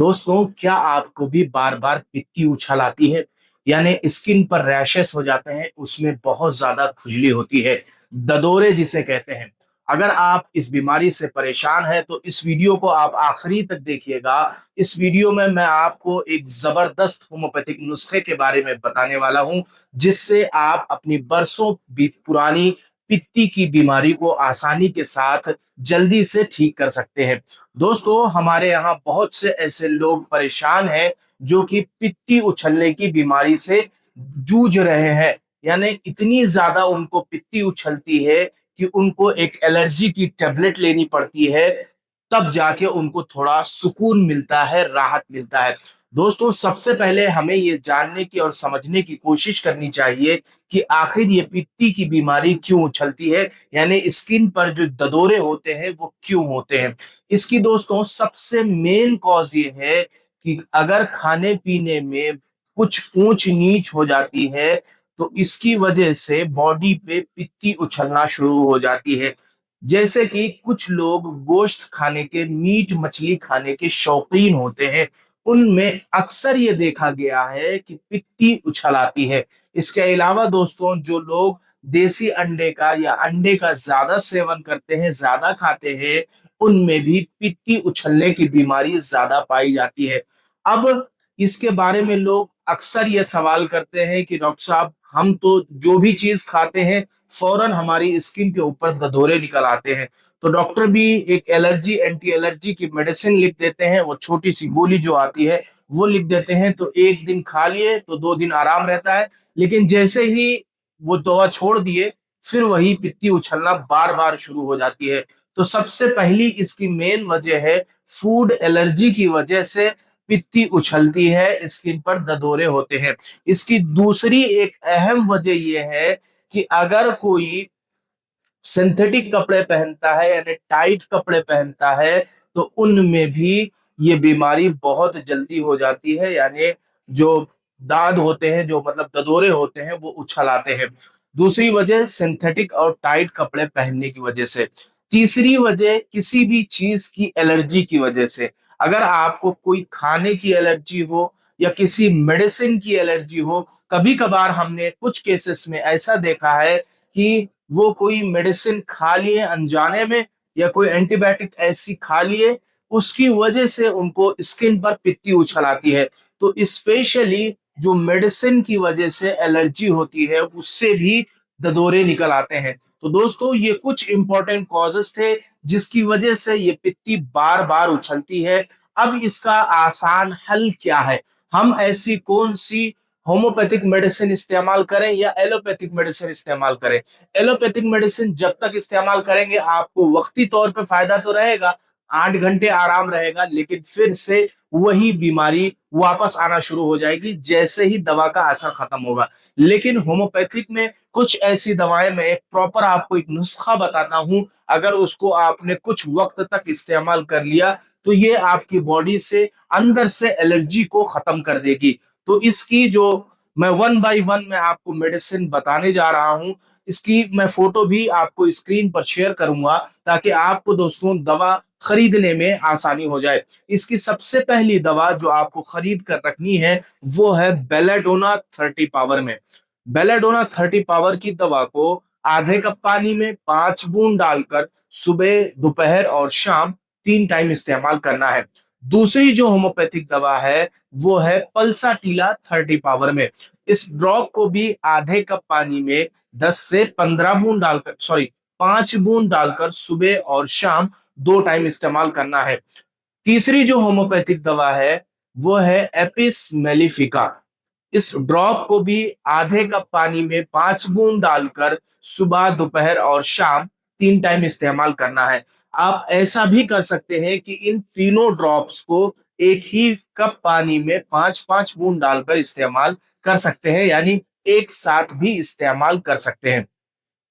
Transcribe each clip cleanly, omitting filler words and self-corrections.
दोस्तों, क्या आपको भी बार बार पित्ती उछल आती है? यानी स्किन पर रैशेस हो जाते हैं, उसमें बहुत ज्यादा खुजली होती है, ददोरे जिसे कहते हैं। अगर आप इस बीमारी से परेशान हैं तो इस वीडियो को आप आखिरी तक देखिएगा। इस वीडियो में मैं आपको एक जबरदस्त होम्योपैथिक नुस्खे के बारे में बताने वाला हूं, जिससे आप अपनी बरसों पुरानी पित्ती की बीमारी को आसानी के साथ जल्दी से ठीक कर सकते हैं। दोस्तों, हमारे यहाँ बहुत से ऐसे लोग परेशान हैं जो कि पित्ती उछलने की बीमारी से जूझ रहे हैं। यानी इतनी ज्यादा उनको पित्ती उछलती है कि उनको एक एलर्जी की टेबलेट लेनी पड़ती है, तब जाके उनको थोड़ा सुकून मिलता है, राहत मिलता है। दोस्तों, सबसे पहले हमें ये जानने की और समझने की कोशिश करनी चाहिए कि आखिर ये पित्ती की बीमारी क्यों उछलती है, यानी स्किन पर जो ददोरे होते हैं वो क्यों होते हैं। इसकी दोस्तों सबसे मेन कॉज ये है कि अगर खाने पीने में कुछ ऊंच नीच हो जाती है तो इसकी वजह से बॉडी पे पित्ती उछलना शुरू हो जाती है। जैसे कि कुछ लोग गोश्त खाने के, मीट मछली खाने के शौकीन होते हैं, उनमें अक्सर ये देखा गया है कि पित्ती उछल आती है। इसके अलावा दोस्तों, जो लोग देसी अंडे का या अंडे का ज्यादा सेवन करते हैं, ज्यादा खाते हैं, उनमें भी पित्ती उछलने की बीमारी ज्यादा पाई जाती है। अब इसके बारे में लोग अक्सर ये सवाल करते हैं कि डॉक्टर साहब, हम तो जो भी चीज खाते हैं फौरन हमारी स्किन के ऊपर दधोरे निकल आते हैं। तो डॉक्टर भी एक एलर्जी, एंटी एलर्जी की मेडिसिन लिख देते हैं, वो छोटी सी गोली जो आती है वो लिख देते हैं। तो एक दिन खा लिए तो 2 दिन आराम रहता है, लेकिन जैसे ही वो दवा छोड़ दिए फिर वही पित्ती उछलना बार बार शुरू हो जाती है। तो सबसे पहली इसकी मेन वजह है फूड एलर्जी की वजह से पित्ती उछलती है, स्किन पर ददोरे होते हैं। इसकी दूसरी एक अहम वजह यह है कि अगर कोई सिंथेटिक कपड़े पहनता है, यानी टाइट कपड़े पहनता है, तो उनमें भी ये बीमारी बहुत जल्दी हो जाती है। यानी जो दाद होते हैं, जो मतलब ददोरे होते हैं, वो उछल आते हैं। दूसरी वजह सिंथेटिक और टाइट कपड़े पहनने की वजह से। तीसरी वजह किसी भी चीज की एलर्जी की वजह से। अगर आपको कोई खाने की एलर्जी हो या किसी मेडिसिन की एलर्जी हो, कभी कभार हमने कुछ केसेस में ऐसा देखा है कि वो कोई मेडिसिन खा लिए अनजाने में, या कोई एंटीबायोटिक ऐसी खा लिए, उसकी वजह से उनको स्किन पर पित्ती उछल आती है। तो स्पेशली जो मेडिसिन की वजह से एलर्जी होती है उससे भी ददोरे निकल आते हैं। तो दोस्तों, ये कुछ इंपॉर्टेंट कॉजेस थे जिसकी वजह से ये पित्ती बार बार उछलती है। अब इसका आसान हल क्या है? हम ऐसी कौन सी होम्योपैथिक मेडिसिन इस्तेमाल करें या एलोपैथिक मेडिसिन इस्तेमाल करें? एलोपैथिक मेडिसिन जब तक इस्तेमाल करेंगे आपको वक्ती तौर पे फायदा तो रहेगा, 8 घंटे आराम रहेगा, लेकिन फिर से वही बीमारी वापस आना शुरू हो जाएगी जैसे ही दवा का असर खत्म होगा। लेकिन होम्योपैथिक में कुछ ऐसी दवाएं, मैं एक प्रॉपर आपको एक नुस्खा बताता हूं, अगर उसको आपने कुछ वक्त तक इस्तेमाल कर लिया तो ये आपकी बॉडी से अंदर से एलर्जी को खत्म कर देगी। तो इसकी जो मैं वन बाय वन मैं आपको मेडिसिन बताने जा रहा हूं, इसकी मैं फोटो भी आपको स्क्रीन पर शेयर करूंगा ताकि आपको दोस्तों दवा खरीदने में आसानी हो जाए। इसकी सबसे पहली दवा जो आपको खरीद कर रखनी है वो है बेलाडोना 30 पावर में। बेलाडोना 30 पावर की दवा को आधे कप पानी में 5 बूंद डालकर सुबह, दोपहर और शाम 3 टाइम इस्तेमाल करना है। दूसरी जो होम्योपैथिक दवा है वो है पल्साटीला 30 पावर में। इस ड्रॉप को भी आधे कप पानी में 10 से 15 बूंद डालकर, सॉरी, 5 बूंद डालकर सुबह और शाम 2 टाइम इस्तेमाल करना है। तीसरी जो होम्योपैथिक दवा है वो है एपिस मेलिफिका। इस ड्रॉप को भी आधे कप पानी में 5 बूंद डालकर सुबह, दोपहर और शाम 3 टाइम इस्तेमाल करना है। आप ऐसा भी कर सकते हैं कि इन तीनों ड्रॉप्स को एक ही कप पानी में 5-5 बूंद डालकर इस्तेमाल कर सकते हैं, यानी एक साथ भी इस्तेमाल कर सकते हैं।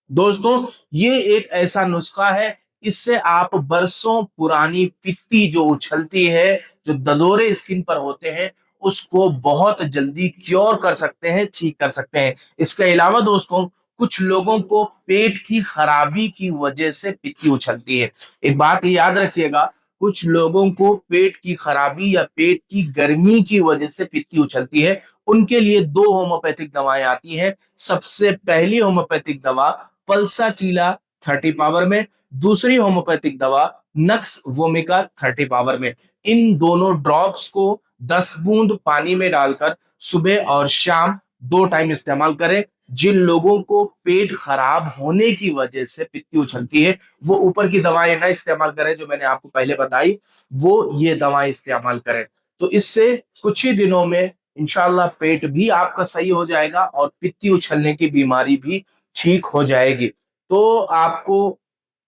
दोस्तों, ये एक ऐसा नुस्खा है, इससे आप बरसों पुरानी पित्ती जो उछलती है, जो ददोरे स्किन पर होते हैं, उसको बहुत जल्दी क्योर कर सकते हैं, ठीक कर सकते हैं। इसके अलावा दोस्तों, कुछ लोगों को पेट की खराबी की वजह से पित्ती उछलती है। एक बात याद रखिएगा, कुछ लोगों को पेट की खराबी या पेट की गर्मी की वजह से पित्ती उछलती है, उनके लिए दो होम्योपैथिक दवाएं आती हैं। सबसे पहली होम्योपैथिक दवा पल्साटीला 30 पावर में, दूसरी होम्योपैथिक दवा नक्स वोमिका 30 पावर में। इन दोनों ड्रॉप्स को 10 बूंद पानी में डालकर सुबह और शाम 2 टाइम इस्तेमाल करें। जिन लोगों को पेट खराब होने की वजह से पित्ती उछलती है, वो ऊपर की दवाएं ना इस्तेमाल करें जो मैंने आपको पहले बताई, वो ये दवाएं इस्तेमाल करें। तो इससे कुछ ही दिनों में इंशाल्लाह पेट भी आपका सही हो जाएगा और पित्ती उछलने की बीमारी भी ठीक हो जाएगी। तो आपको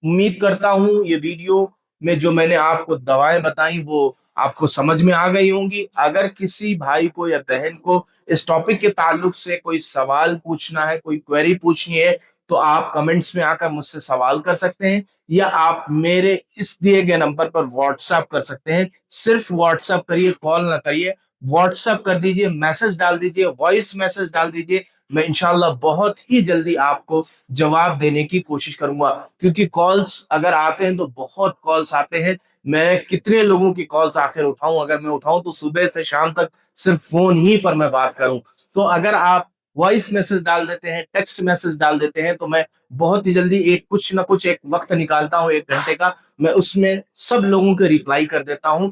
उम्मीद करता हूं ये वीडियो में जो मैंने आपको दवाएं बताई वो आपको समझ में आ गई होंगी। अगर किसी भाई को या बहन को इस टॉपिक के ताल्लुक से कोई सवाल पूछना है, कोई क्वेरी पूछनी है, तो आप कमेंट्स में आकर मुझसे सवाल कर सकते हैं, या आप मेरे इस दिए गए नंबर पर व्हाट्सएप कर सकते हैं। सिर्फ व्हाट्सएप करिए, कॉल ना करिए। व्हाट्सएप कर दीजिए, मैसेज डाल दीजिए, वॉइस मैसेज डाल दीजिए। मैं इंशाल्लाह बहुत ही जल्दी आपको जवाब देने की कोशिश करूंगा, क्योंकि कॉल्स अगर आते हैं तो बहुत कॉल्स आते हैं। मैं कितने लोगों की कॉल्स आखिर उठाऊं? अगर मैं उठाऊं तो सुबह से शाम तक सिर्फ फोन ही पर मैं बात करूं। तो अगर आप वॉइस मैसेज डाल देते हैं, टेक्स्ट मैसेज डाल देते हैं, तो मैं बहुत ही जल्दी एक कुछ ना कुछ एक वक्त निकालता हूं 1 घंटे का, मैं उसमें सब लोगों के रिप्लाई कर देता हूं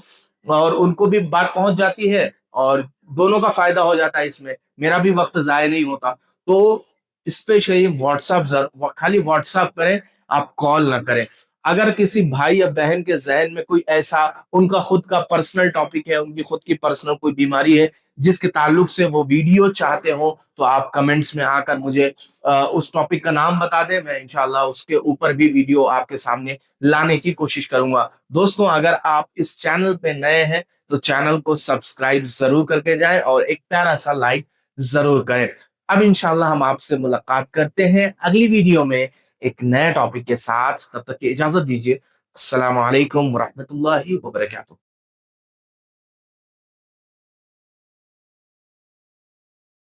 और उनको भी बात पहुंच जाती है और दोनों का फायदा हो जाता है। इसमें मेरा भी वक्त जाया नहीं होता। तो स्पेशली व्हाट्सएप, खाली व्हाट्सएप करें, आप कॉल ना करें। अगर किसी भाई या बहन के जहन में कोई ऐसा उनका खुद का पर्सनल टॉपिक है, उनकी खुद की पर्सनल कोई बीमारी है जिसके ताल्लुक से वो वीडियो चाहते हो, तो आप कमेंट्स में आकर मुझे उस टॉपिक का नाम बता दें। मैं इंशाल्लाह उसके ऊपर भी वीडियो आपके सामने लाने की कोशिश करूंगा। दोस्तों, अगर आप इस चैनल पे नए हैं तो चैनल को सब्सक्राइब जरूर करके जाएं और एक प्यारा सा लाइक जरूर करें। अब इंशाल्लाह हम आपसे मुलाकात करते हैं अगली वीडियो में एक नए टॉपिक के साथ। तब तक की इजाजत दीजिए। अस्सलाम वालेकुम वरहमतुल्लाहि वबरकातुहू।